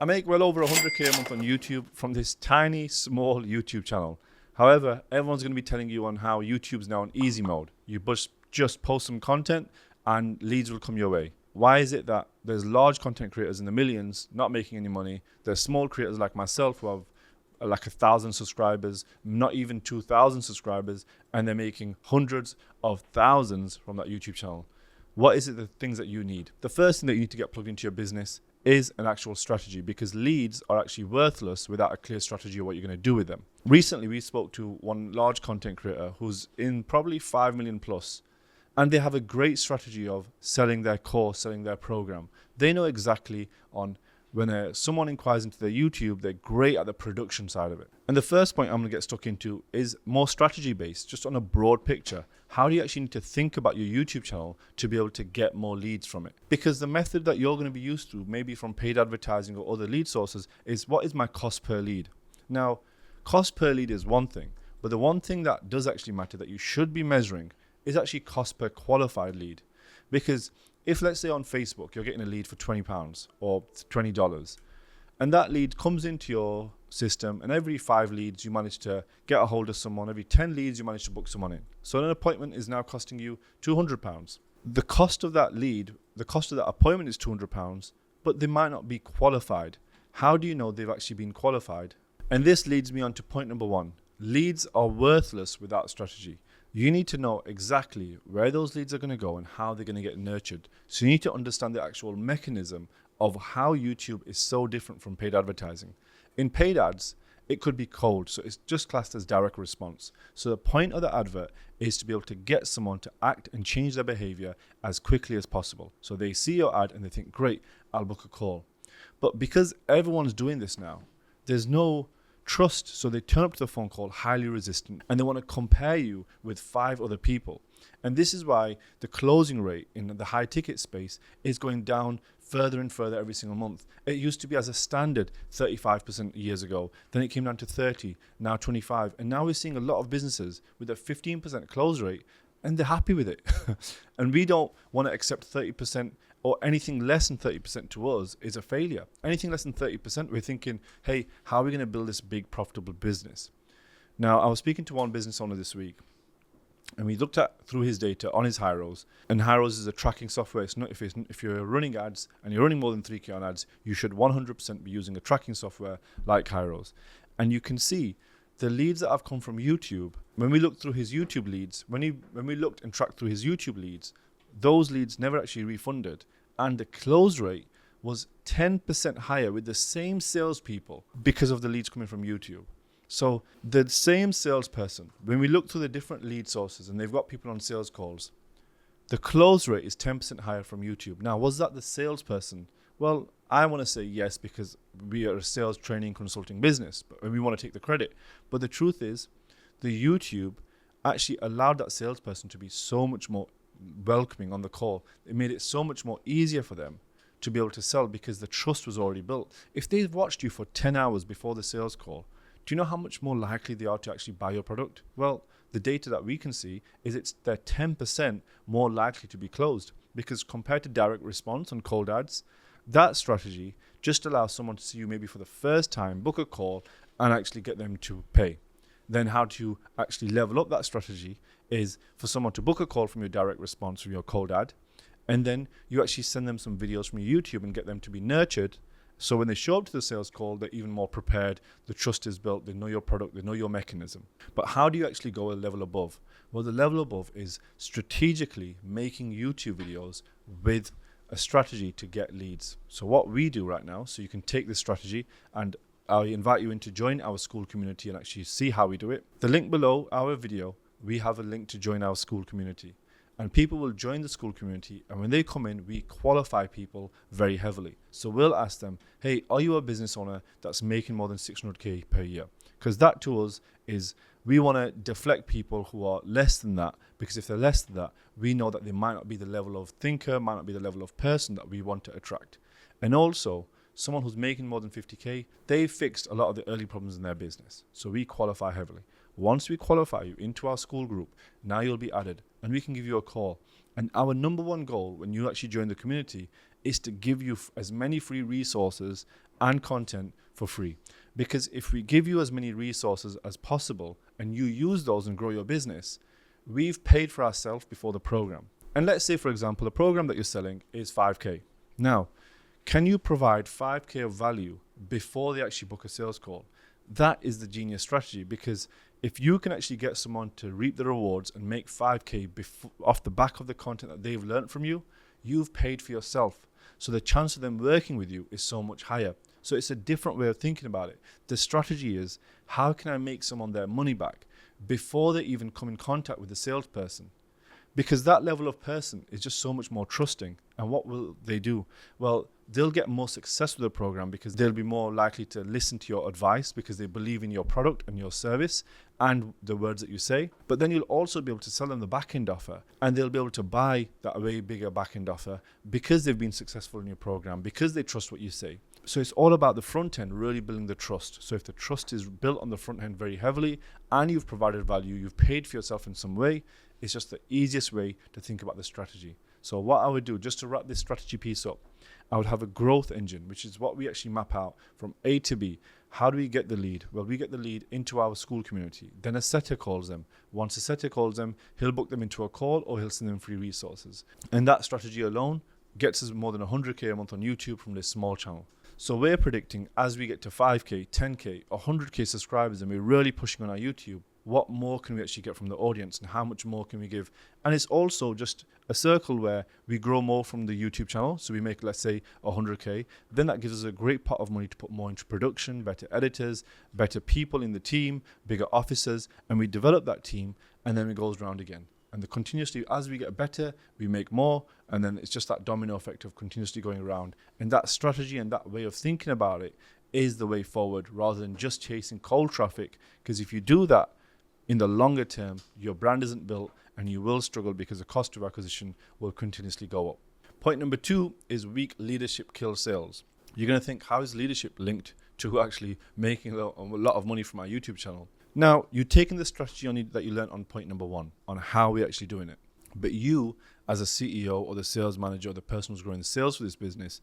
I make well over 100k a month on YouTube from this tiny, small YouTube channel. However, everyone's going to be telling you on how YouTube's now in easy mode. You just post some content and leads will come your way. Why is it that there's large content creators in the millions not making any money? There's small creators like myself who have like 1,000 subscribers, not even 2,000 subscribers, and they're making hundreds of thousands from that YouTube channel. What is it, the things that you need? The first thing that you need to get plugged into your business is an actual strategy, because leads are actually worthless without a clear strategy of what you're going to do with them. Recently, we spoke to one large content creator who's in probably 5 million plus, and they have a great strategy of selling their course, selling their program. They know exactly on when someone inquires into their YouTube, they're great at the production side of it. And the first point I'm going to get stuck into is more strategy based, just on a broad picture. How do you actually need to think about your YouTube channel to be able to get more leads from it? Because the method that you're going to be used to, maybe from paid advertising or other lead sources, is what is my cost per lead? Now, cost per lead is one thing, but the one thing that does actually matter that you should be measuring is actually cost per qualified lead. Because if, let's say on Facebook, you're getting a lead for £20 or $20, and that lead comes into your system, and every 5 leads you manage to get a hold of someone, every 10 leads you manage to book someone in. So an appointment is now costing you £200. The cost of that lead, the cost of that appointment is £200, but they might not be qualified. How do you know they've actually been qualified? And this leads me on to point number 1. Leads are worthless without strategy. You need to know exactly where those leads are going to go and how they're going to get nurtured. So you need to understand the actual mechanism of how YouTube is so different from paid advertising. In paid ads, it could be cold, so it's just classed as direct response. So the point of the advert is to be able to get someone to act and change their behavior as quickly as possible. So they see your ad and they think, great, I'll book a call. But because everyone's doing this now, there's no trust, so they turn up to the phone call highly resistant, and they want to compare you with 5 other people. And this is why the closing rate in the high ticket space is going down further and further every single month. It used to be as a standard 35% years ago, then it came down to 30, now 25, and now we're seeing a lot of businesses with a 15% close rate, and they're happy with it. And we don't want to accept 30%, or anything less than 30% to us is a failure. Anything less than 30%, we're thinking, hey, how are we going to build this big profitable business? Now, I was speaking to one business owner this week, and we looked at through his data on his Hyros. And Hyros is a tracking software. It's not, if you're running ads and you're running more than 3K on ads, you should 100% be using a tracking software like Hyros. And you can see the leads that have come from YouTube. When we looked through his YouTube leads, when we looked and tracked through his YouTube leads, those leads never actually refunded, and the close rate was 10% higher with the same salespeople because of the leads coming from YouTube. So the same salesperson, when we look through the different lead sources and they've got people on sales calls, the close rate is 10% higher from YouTube. Now, was that the salesperson? Well, I want to say yes, because we are a sales training consulting business, but we want to take the credit. But the truth is, the YouTube actually allowed that salesperson to be so much more welcoming on the call. It made it so much more easier for them to be able to sell because the trust was already built. If they've watched you for 10 hours before the sales call, do you know how much more likely they are to actually buy your product? Well, the data that we can see is they're 10% more likely to be closed, because compared to direct response on cold ads, that strategy just allows someone to see you maybe for the first time, book a call, and actually get them to pay. Then how to actually level up that strategy is for someone to book a call from your direct response from your cold ad, and then you actually send them some videos from your YouTube and get them to be nurtured. So when they show up to the sales call, they're even more prepared. The trust is built. They know your product. They know your mechanism. But how do you actually go a level above? Well, the level above is strategically making YouTube videos with a strategy to get leads. So what we do right now, so you can take this strategy, and I invite you in to join our school community and actually see how we do it. The link below our video, we have a link to join our school community. And people will join the school community, and when they come in, we qualify people very heavily. So we'll ask them, hey, are you a business owner that's making more than 600K per year? Because that to us is, we want to deflect people who are less than that, because if they're less than that, we know that they might not be the level of thinker, might not be the level of person that we want to attract. And also, someone who's making more than 50K, they've fixed a lot of the early problems in their business. So we qualify heavily. Once we qualify you into our school group, now you'll be added and we can give you a call. And our number one goal when you actually join the community is to give you as many free resources and content for free. Because if we give you as many resources as possible and you use those and grow your business, we've paid for ourselves before the program. And let's say, for example, the program that you're selling is 5K. Now, can you provide 5K of value before they actually book a sales call? That is the genius strategy, because if you can actually get someone to reap the rewards and make 5K off the back of the content that they've learned from you, you've paid for yourself. So the chance of them working with you is so much higher. So it's a different way of thinking about it. The strategy is, how can I make someone their money back before they even come in contact with the salesperson? Because that level of person is just so much more trusting. And what will they do? Well, they'll get more success with the program because they'll be more likely to listen to your advice because they believe in your product and your service and the words that you say. But then you'll also be able to sell them the back-end offer, and they'll be able to buy that way bigger back-end offer because they've been successful in your program, because they trust what you say. So it's all about the front end, really building the trust. So if the trust is built on the front end very heavily and you've provided value, you've paid for yourself in some way, it's just the easiest way to think about the strategy. So what I would do, just to wrap this strategy piece up, I would have a growth engine, which is what we actually map out from A to B. How do we get the lead? Well, we get the lead into our school community. Then a setter calls them. Once a setter calls them, he'll book them into a call or he'll send them free resources. And that strategy alone gets us more than 100K a month on YouTube from this small channel. So we're predicting as we get to 5K, 10K, 100K subscribers, and we're really pushing on our YouTube, what more can we actually get from the audience and how much more can we give? And it's also just a circle where we grow more from the YouTube channel. So we make, let's say, 100K. Then that gives us a great pot of money to put more into production, better editors, better people in the team, bigger officers, and we develop that team, and then it goes round again. And continuously, as we get better, we make more, and then it's just that domino effect of continuously going around. And that strategy and that way of thinking about it is the way forward, rather than just chasing cold traffic. Because if you do that, in the longer term, your brand isn't built and you will struggle because the cost of acquisition will continuously go up. Point number 2 is weak leadership kills sales. You're going to think, how is leadership linked to actually making a lot of money from our YouTube channel? Now, you're taking the strategy that you learned on point number 1 on how we're actually doing it. But you, as a CEO or the sales manager or the person who's growing the sales for this business,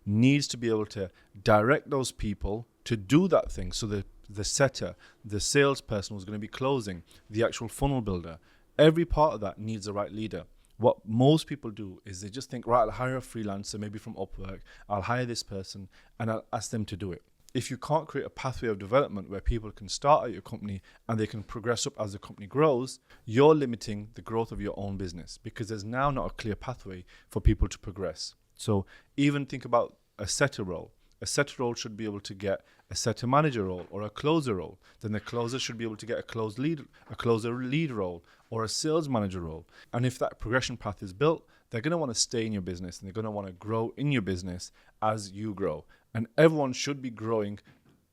needs to be able to direct those people to do that thing. So the setter, the salesperson who's going to be closing, the actual funnel builder, every part of that needs the right leader. What most people do is they just think, right, I'll hire a freelancer, maybe from Upwork, I'll hire this person and I'll ask them to do it. If you can't create a pathway of development where people can start at your company and they can progress up as the company grows, you're limiting the growth of your own business because there's now not a clear pathway for people to progress. So even think about a setter role. A setter role should be able to get a setter manager role or a closer role. Then the closer should be able to get a closer lead role or a sales manager role. And if that progression path is built, they're going to want to stay in your business and they're going to want to grow in your business as you grow. And everyone should be growing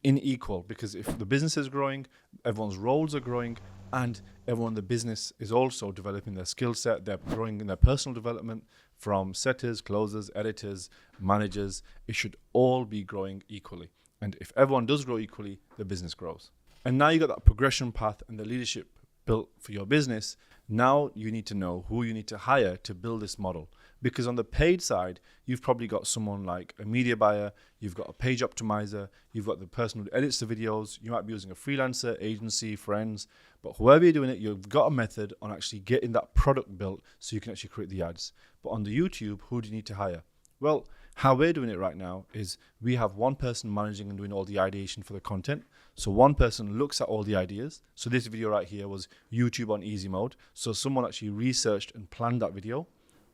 in equal, because if the business is growing, everyone's roles are growing, and everyone in the business is also developing their skill set. They're growing in their personal development, from setters, closers, editors, managers. It should all be growing equally. And if everyone does grow equally, the business grows. And now you got that progression path and the leadership built for your business. Now you need to know who you need to hire to build this model. Because on the paid side, you've probably got someone like a media buyer, you've got a page optimizer, you've got the person who edits the videos, you might be using a freelancer, agency, friends, but whoever you're doing it, you've got a method on actually getting that product built so you can actually create the ads. But on the YouTube, who do you need to hire? Well, how we're doing it right now is we have one person managing and doing all the ideation for the content. So one person looks at all the ideas. So this video right here was YouTube on easy mode. So someone actually researched and planned that video,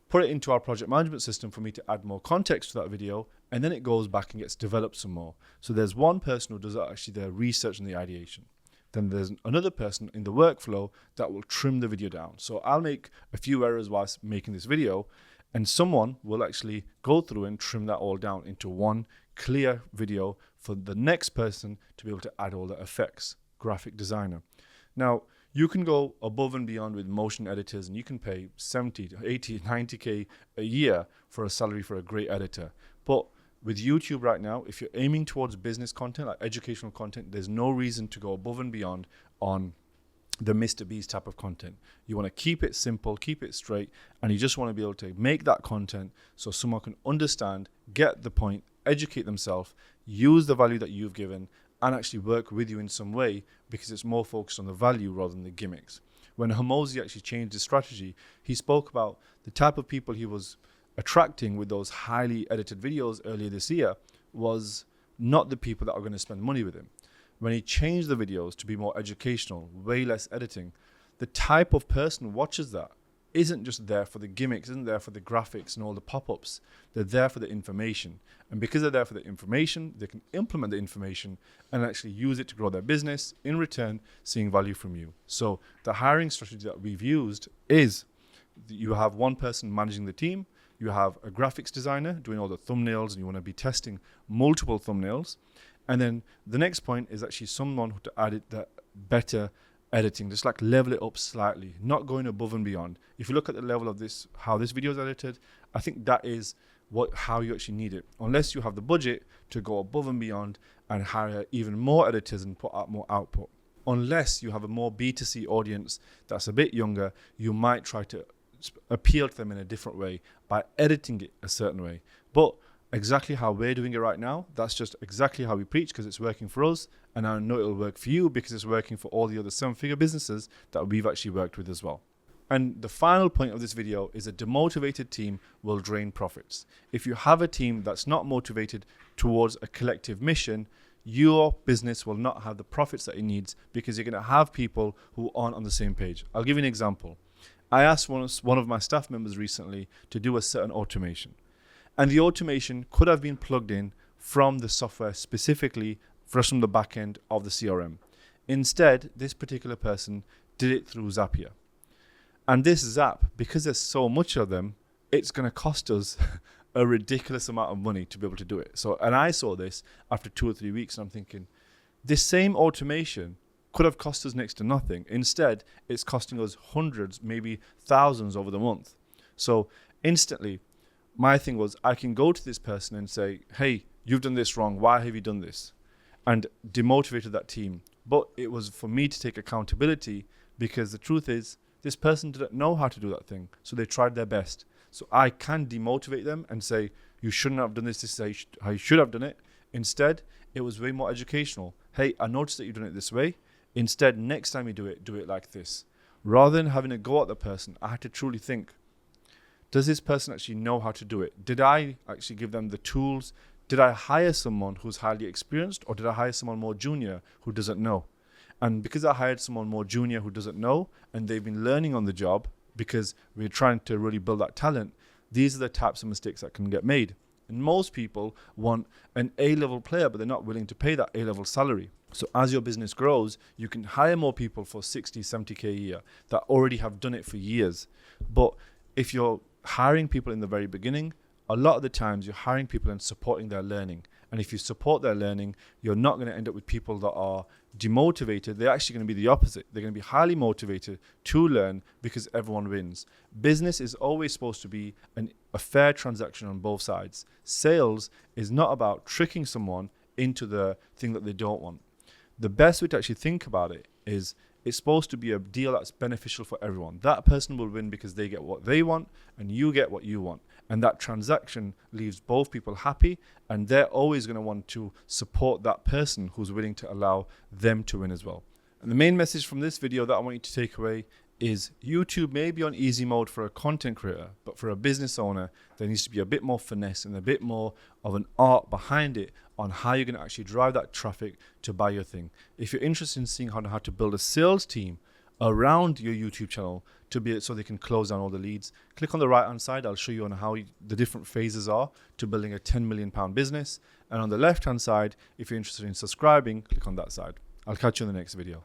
put it into our project management system for me to add more context to that video, and then it goes back and gets developed some more. So there's one person who does actually the research and the ideation. Then there's another person in the workflow that will trim the video down. So I'll make a few errors whilst making this video, and someone will actually go through and trim that all down into one clear video for the next person to be able to add all the effects, graphic designer. Now, you can go above and beyond with motion editors, and you can pay 70, 80, 90K a year for a salary for a great editor. But with YouTube right now, if you're aiming towards business content, like educational content, there's no reason to go above and beyond on the Mr. Beast type of content. You want to keep it simple, keep it straight, and you just want to be able to make that content so someone can understand, get the point, educate themselves, use the value that you've given, and actually work with you in some way, because it's more focused on the value rather than the gimmicks. When Hormozi actually changed his strategy, he spoke about the type of people he was attracting with those highly edited videos earlier this year was not the people that are going to spend money with him. When he changed the videos to be more educational, way less editing, the type of person who watches that isn't just there for the gimmicks, isn't there for the graphics and all the pop-ups. They're there for the information. And because they're there for the information, they can implement the information and actually use it to grow their business, in return seeing value from you. So the hiring strategy that we've used is you have one person managing the team, you have a graphics designer doing all the thumbnails, and you want to be testing multiple thumbnails. And then the next point is actually someone to add it that better editing, just like level it up slightly, not going above and beyond. If you look at the level of this, how this video is edited, I think that is how you actually need it. Unless you have the budget to go above and beyond and hire even more editors and put out more output. Unless you have a more B2C audience that's a bit younger, you might try to appeal to them in a different way by editing it a certain way. But exactly how we're doing it right now, that's just exactly how we preach, because it's working for us, and I know it'll work for you because it's working for all the other 7-figure businesses that we've actually worked with as well. And the final point of this video is a demotivated team will drain profits. If you have a team that's not motivated towards a collective mission, your business will not have the profits that it needs, because you're going to have people who aren't on the same page. I'll give you an example. I asked one of my staff members recently to do a certain automation. And the automation could have been plugged in from the software specifically from the back end of the CRM. Instead, this particular person did it through Zapier. And this Zap, because there's so much of them, it's going to cost us a ridiculous amount of money to be able to do it. So, and I saw this after 2 or 3 weeks, and I'm thinking, this same automation could have cost us next to nothing. Instead, it's costing us hundreds, maybe thousands over the month. So instantly, my thing was, I can go to this person and say, hey, you've done this wrong. Why have you done this? And demotivated that team. But it was for me to take accountability, because the truth is, this person didn't know how to do that thing. So they tried their best. So I can demotivate them and say, you shouldn't have done this. This is how you should have done it. Instead, it was way more educational. Hey, I noticed that you've done it this way. Instead, next time you do it like this. Rather than having a go at the person, I had to truly think, does this person actually know how to do it? Did I actually give them the tools? Did I hire someone who's highly experienced, or did I hire someone more junior who doesn't know? And because I hired someone more junior who doesn't know, and they've been learning on the job, because we're trying to really build that talent, these are the types of mistakes that can get made. And most people want an A-level player, but they're not willing to pay that A-level salary. So as your business grows, you can hire more people for 60, 70K a year that already have done it for years. But if you're hiring people in the very beginning, a lot of the times you're hiring people and supporting their learning. And if you support their learning, you're not going to end up with people that are demotivated. They're actually going to be the opposite. They're going to be highly motivated to learn, because everyone wins. Business is always supposed to be a fair transaction on both sides. Sales is not about tricking someone into the thing that they don't want. The best way to actually think about it is, it's supposed to be a deal that's beneficial for everyone. That person will win because they get what they want and you get what you want. And that transaction leaves both people happy, and they're always going to want to support that person who's willing to allow them to win as well. And the main message from this video that I want you to take away is, YouTube may be on easy mode for a content creator, but for a business owner, there needs to be a bit more finesse and a bit more of an art behind it on how you're going to actually drive that traffic to buy your thing. If you're interested in seeing how to build a sales team around your YouTube channel so they can close down all the leads, click on the right hand side. I'll show you on how the different phases are to building a £10 million business. And on the left hand side, if you're interested in subscribing, click on that side. I'll catch you in the next video.